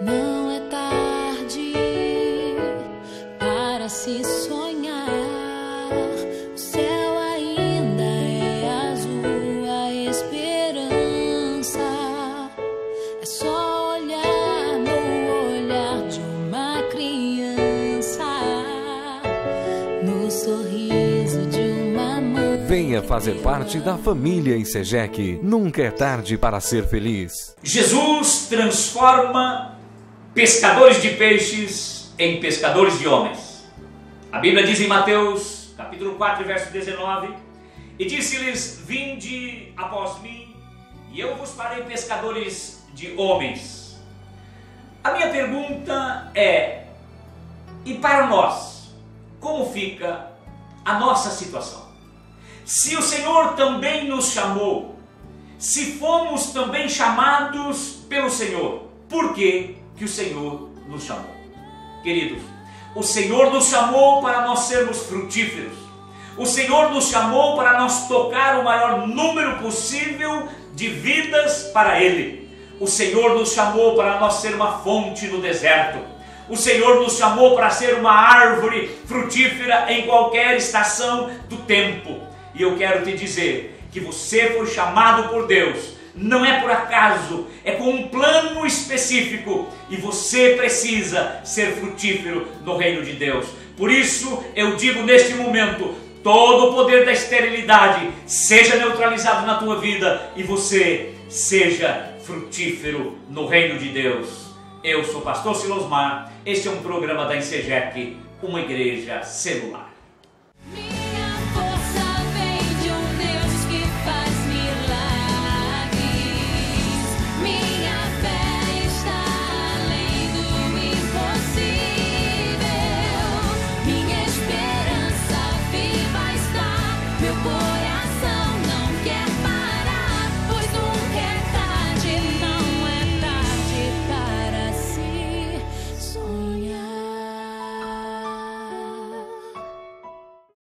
Não é tarde para se sonhar. O céu ainda é azul, a esperança é só olhar no olhar de uma criança, no sorriso de uma mãe. Venha fazer parte da família ICEGEC. Nunca é tarde para ser feliz. Jesus transforma pescadores de peixes em pescadores de homens. A Bíblia diz em Mateus, capítulo 4, verso 19: e disse-lhes: vinde após mim, e eu vos farei pescadores de homens. A minha pergunta é: e para nós, como fica a nossa situação? Se o Senhor também nos chamou, se fomos também chamados pelo Senhor, por que o Senhor nos chamou? Queridos, o Senhor nos chamou para nós sermos frutíferos. O Senhor nos chamou para nós tocar o maior número possível de vidas para Ele. O Senhor nos chamou para nós ser uma fonte no deserto. O Senhor nos chamou para ser uma árvore frutífera em qualquer estação do tempo. E eu quero te dizer que você foi chamado por Deus. Não é por acaso, é com um plano específico, e você precisa ser frutífero no reino de Deus. Por isso eu digo neste momento: todo o poder da esterilidade seja neutralizado na tua vida e você seja frutífero no reino de Deus. Eu sou o pastor Silosmar, este é um programa da ICEGEC, uma igreja celular.